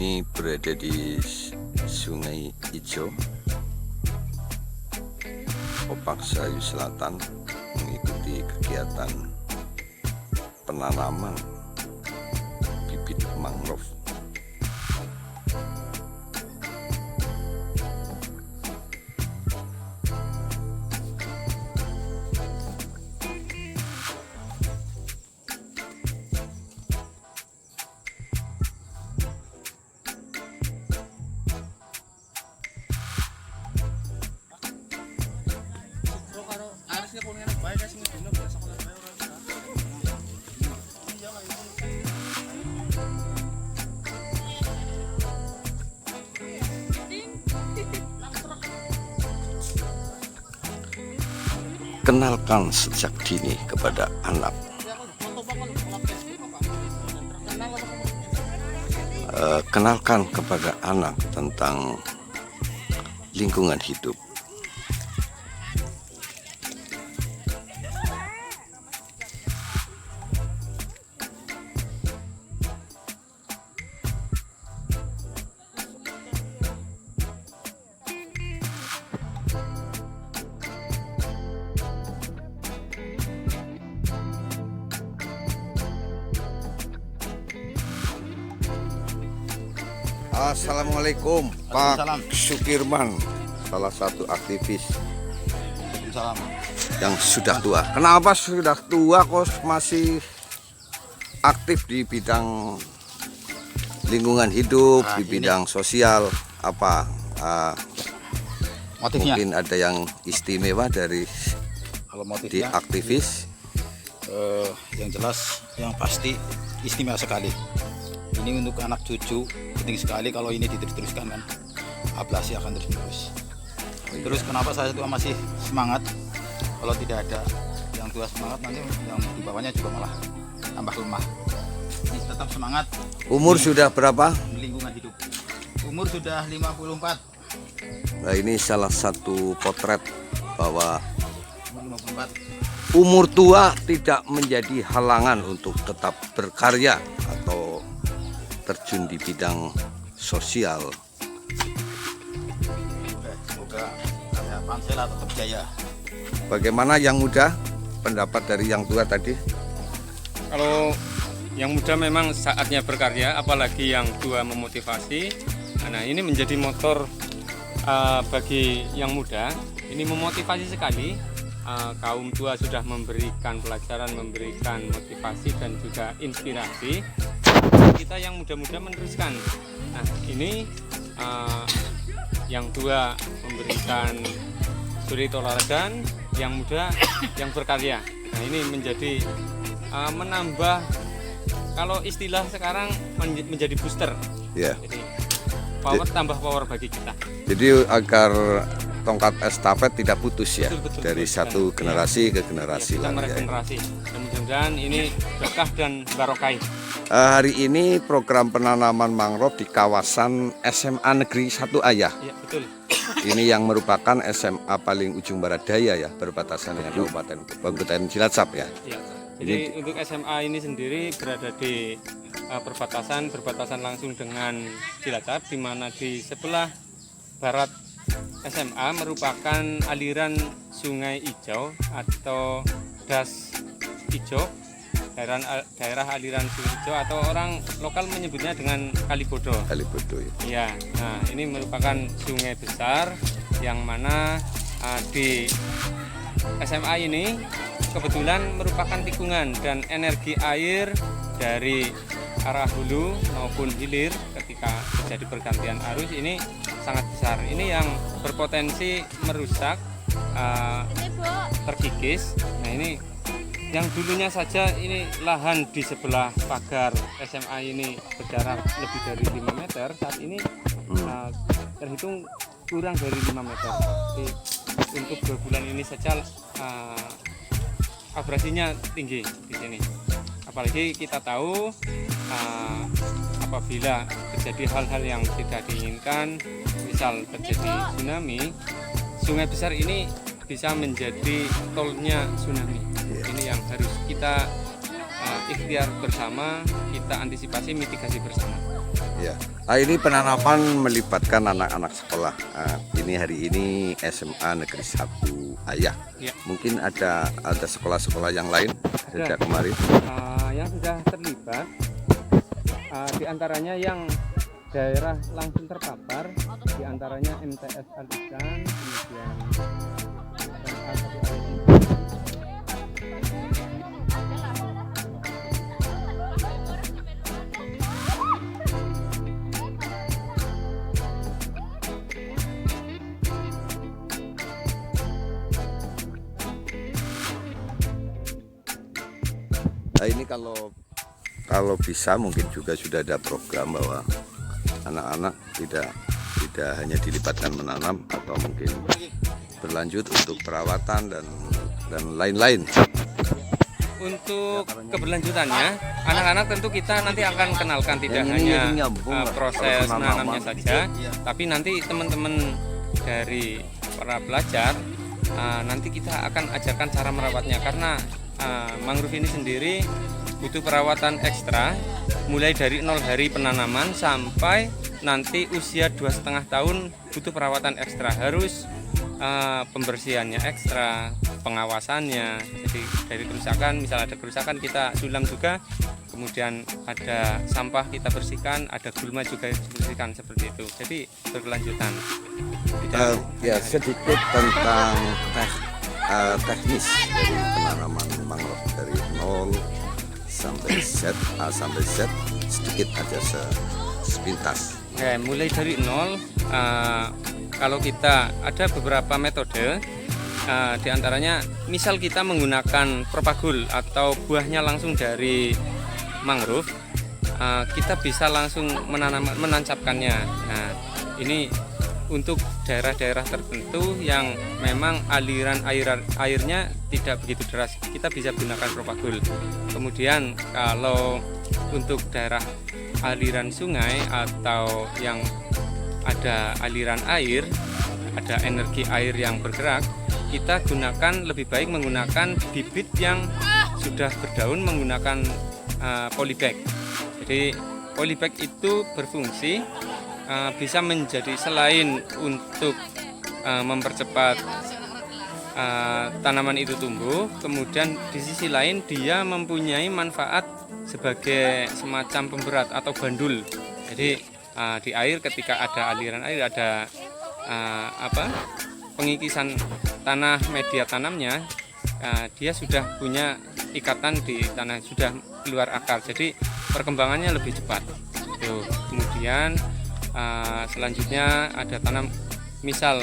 ini berada di Sungai Ijo, Opak Sayu Selatan, mengikuti kegiatan penanaman bibit mangrove. Kenalkan sejak dini kepada anak. Kenalkan kepada anak tentang lingkungan hidup. Assalamualaikum, Pak Sukirman, salah satu aktivis yang sudah tua. Kenapa sudah tua kok masih aktif di bidang lingkungan hidup, di bidang sosial? Apa motifnya? Mungkin ada yang istimewa dari kalau motifnya, di aktivis? Yang jelas, yang pasti istimewa sekali. Ini untuk anak cucu, penting sekali kalau ini diteruskan kan, ablasi akan terus-menerus. Terus kenapa saya tua masih semangat? Kalau tidak ada yang tua semangat, nanti yang di bawahnya juga malah tambah lemah. Ini tetap semangat. Umur sudah berapa? Lingkungan hidup. Umur sudah 54. Nah, ini salah satu potret bahwa 54. umur tua tidak menjadi halangan untuk tetap berkarya atau terjun di bidang sosial. Semoga karya Pansela tetap jaya. Bagaimana yang muda? Pendapat dari yang tua tadi? Kalau yang muda memang saatnya berkarya, apalagi yang tua memotivasi. Nah, ini menjadi motor bagi yang muda. Ini memotivasi sekali. Kaum tua sudah memberikan pelajaran, memberikan motivasi dan juga inspirasi. Kita yang muda-muda meneruskan. Nah, ini yang tua memberikan suri toladan, yang muda yang berkarya. Nah, ini menjadi menambah, kalau istilah sekarang menjadi booster. Ya. Jadi power, tambah power bagi kita. Jadi agar tongkat estafet tidak putus ya, betul, dari satu generasi ke generasi lain. Ya. Dan mudah-mudahan ini berkah dan barokah. Hari ini program penanaman mangrove di kawasan SMA Negeri 1 Ayah. Ya, betul. Ini yang merupakan SMA paling ujung barat daya ya, berbatasan dengan Kabupaten Cilacap ya. Ya. Jadi untuk SMA ini sendiri berada di berbatasan langsung dengan Cilacap, di mana di sebelah barat SMA merupakan aliran Sungai Ijo atau Das Ijo, daerah aliran Sungai Ijo, atau orang lokal menyebutnya dengan Kalibodo. Kalibodo ya. Ya, nah ini merupakan sungai besar yang mana di SMA ini kebetulan merupakan tikungan, dan energi air dari arah hulu maupun hilir ketika terjadi pergantian arus ini sangat besar. Ini yang berpotensi merusak, terkikis. Nah, ini yang dulunya saja ini lahan di sebelah pagar SMA ini berjarak lebih dari 5 meter, saat ini terhitung kurang dari 5 meter. Jadi, untuk 2 bulan ini saja abrasinya tinggi di sini. Apalagi kita tahu apabila terjadi hal-hal yang tidak diinginkan, misal terjadi tsunami, sungai besar ini bisa menjadi tolnya tsunami. Ini yang harus kita ikhtiar bersama, kita antisipasi, mitigasi bersama. Ya. Ini penanaman melibatkan anak-anak sekolah. Ini hari ini SMA Negeri 1 Ayah. Ya. Mungkin ada sekolah-sekolah yang lain sejak kemarin. Yang sudah terlibat di antaranya yang daerah langsung terpapar, di antaranya MTS Al-Ihsan, kemudian SMA 1 Ayah. Nah, ini kalau bisa mungkin juga sudah ada program bahwa anak-anak tidak hanya dilibatkan menanam atau mungkin berlanjut untuk perawatan dan lain-lain. Untuk keberlanjutannya, anak-anak tentu kita nanti akan kenalkan tidak hanya proses menanamnya saja, tapi nanti teman-teman dari para pelajar nanti kita akan ajarkan cara merawatnya, karena mangrove ini sendiri butuh perawatan ekstra mulai dari 0 hari penanaman sampai nanti usia 2,5 tahun, butuh perawatan ekstra, harus pembersihannya ekstra, pengawasannya. Jadi dari kerusakan, misal ada kerusakan kita sulam juga, kemudian ada sampah kita bersihkan, ada gulma juga dibersihkan, seperti itu. Jadi berkelanjutan. Ya, sedikit tentang teknis dari penanaman mangrove dari 0 sampai Z, A sampai Z, sedikit aja sepintas. Oke, mulai dari 0, kalau kita ada beberapa metode, diantaranya misal kita menggunakan propagul atau buahnya langsung dari mangrove, kita bisa langsung menancapkannya. Nah, ini untuk daerah-daerah tertentu yang memang aliran airnya tidak begitu deras, kita bisa gunakan propagul. Kemudian kalau untuk daerah aliran sungai atau yang ada aliran air, ada energi air yang bergerak, kita gunakan, lebih baik menggunakan bibit yang sudah berdaun menggunakan polybag. Jadi polybag itu berfungsi bisa menjadi, selain untuk mempercepat tanaman itu tumbuh, kemudian di sisi lain dia mempunyai manfaat sebagai semacam pemberat atau bandul. Jadi di air, ketika ada aliran air, ada pengikisan tanah media tanamnya, dia sudah punya ikatan di tanah, sudah keluar akar, jadi perkembangannya lebih cepat. Kemudian selanjutnya ada tanam, misal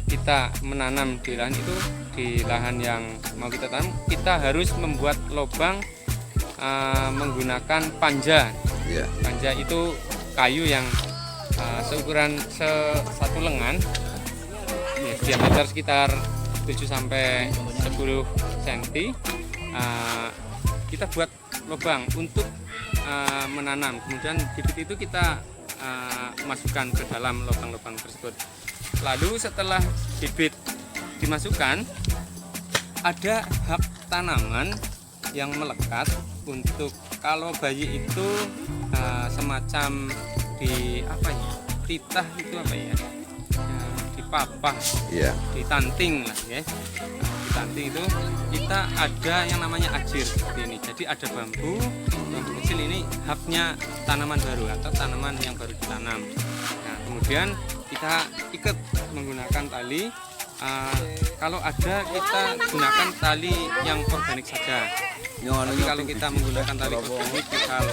kita menanam di lahan itu, di lahan yang mau kita tanam, kita harus membuat lubang menggunakan panja. Panja itu kayu yang seukuran satu lengan, diameter sekitar 7 sampai 10 cm. Kita buat lubang untuk menanam, kemudian bibit itu kita masukkan ke dalam lubang-lubang tersebut. Lalu setelah bibit dimasukkan, ada hak tanaman yang melekat untuk, kalau bayi itu semacam di titah itu dipapah, ditanting lah ya. Ditanting itu kita ada yang namanya ajir seperti ini. Jadi ada bambu kecil, ini haknya tanaman baru atau tanaman yang baru ditanam. Nah, kemudian kita ikat menggunakan tali. Kalau ada, kita gunakan tali yang organik saja. Tapi kalau kita menggunakan tali organik, misal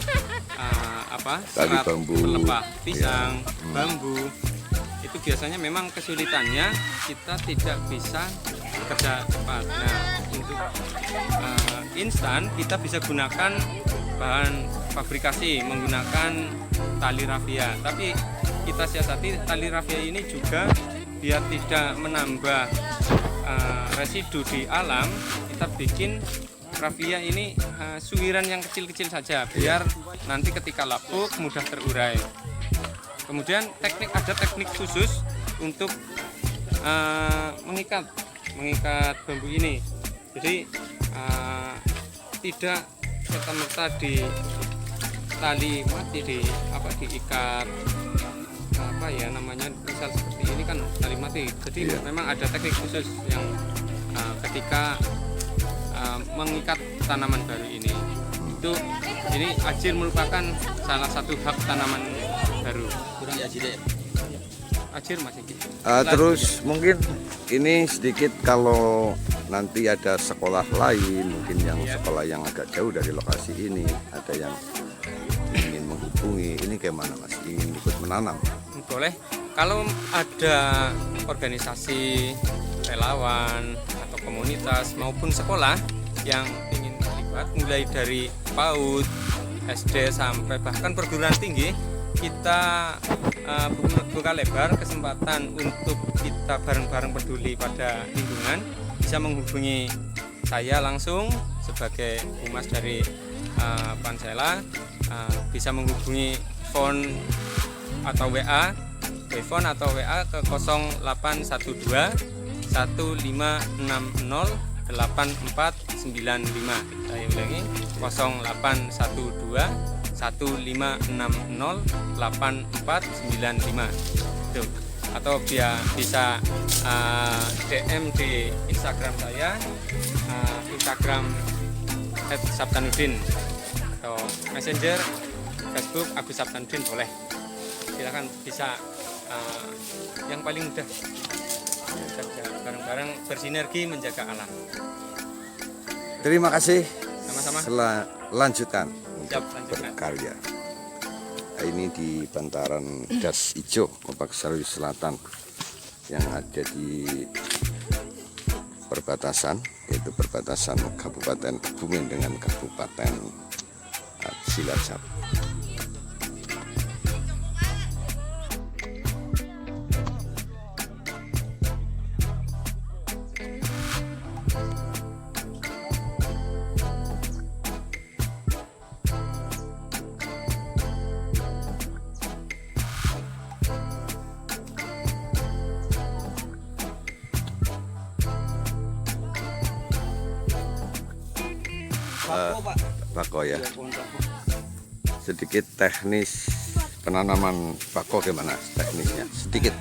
serat pelepah pisang, bambu, itu biasanya memang kesulitannya kita tidak bisa bekerja cepat. Nah, untuk instan kita bisa gunakan bahan fabrikasi menggunakan tali rafia. Tapi kita siasati tali rafia ini juga biar tidak menambah residu di alam, kita bikin rafia ini suwiran yang kecil-kecil saja, biar nanti ketika lapuk mudah terurai. Kemudian ada teknik khusus untuk mengikat bambu ini. Jadi tidak serta-merta tali mati diikat apa ya namanya, misal seperti ini kan tali mati. Jadi Iya. memang ada teknik khusus yang ketika mengikat tanaman baru ini. Ini ajir merupakan salah satu hak tanaman baru. Kurang ya jadi. Ajir masih gitu. Terus mungkin ini sedikit kalau nanti ada sekolah lain, mungkin yang sekolah yang agak jauh dari lokasi ini, ada yang ingin menghubungi, ini gimana Mas? Ingin ikut menanam? Boleh. Kalau ada organisasi relawan atau komunitas maupun sekolah yang ingin terlibat, mulai dari PAUD, SD sampai bahkan perguruan tinggi, kita buka lebar kesempatan untuk kita bareng-bareng peduli pada lingkungan. Bisa menghubungi saya langsung sebagai humas dari Pansela, bisa menghubungi phone atau WA, telepon atau WA ke 0812 1560 8495. Saya ulangi, 0812 1560 8495. Tuh. Atau bisa DM di Instagram saya, Instagram @sabtanudin, atau Messenger Facebook Agus Sabtanudin, boleh. Silakan, bisa yang paling mudah bareng-bareng bersinergi menjaga alam. Terima kasih. Sama-sama. Lanjutkan Siap, untuk lanjutkan. berkarya. Ini di bantaran Das Ijo, Lebak Sari Selatan, yang ada di perbatasan, yaitu perbatasan Kabupaten Kebumen dengan Kabupaten Cilacap. Bako ya. Sedikit teknis penanaman bako gimana teknisnya? Sedikit.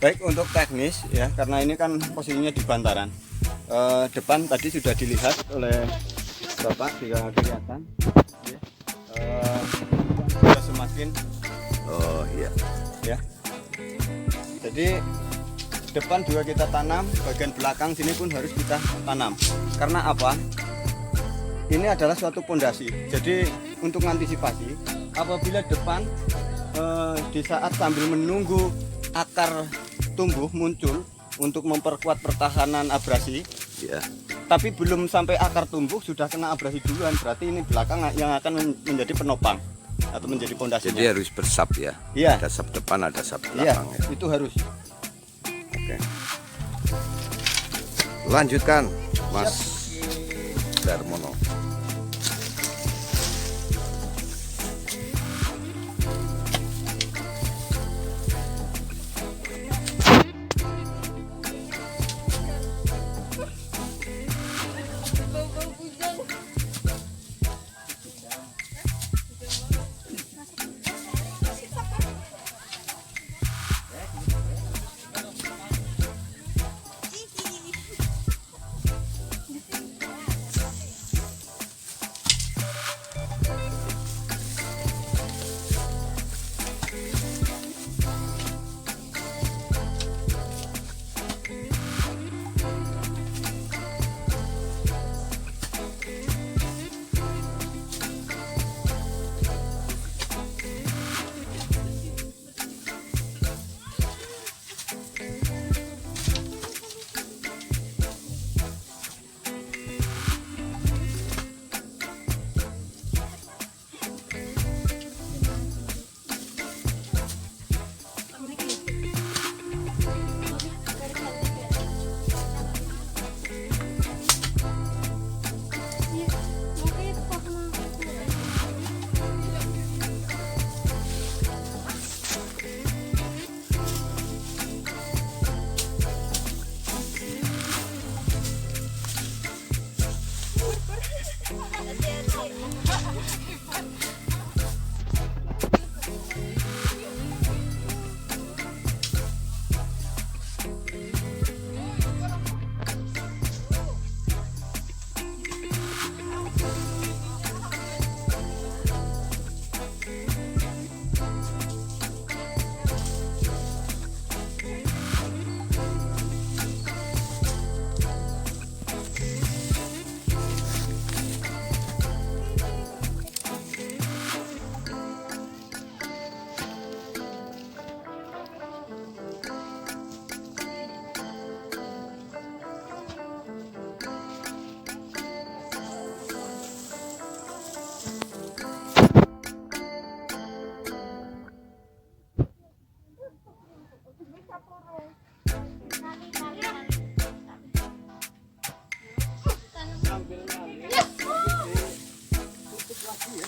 Baik, untuk teknis ya, karena ini kan posisinya di bantaran. Depan tadi sudah dilihat oleh Bapak, sudah kelihatan. Sudah semakin Oh iya. ya. Jadi depan juga kita tanam, bagian belakang sini pun harus kita tanam. Karena apa? Ini adalah suatu pondasi. Jadi untuk mengantisipasi apabila depan di saat sambil menunggu akar tumbuh muncul untuk memperkuat pertahanan abrasi, Ya. tapi belum sampai akar tumbuh sudah kena abrasi duluan, berarti ini belakang yang akan menjadi penopang atau menjadi pondasinya. Jadi harus bersap ya. Iya. Ada sap depan, ada sap Iya, belakang ya. itu harus. Oke. Lanjutkan, Mas Darmono. Tutup lagi ya,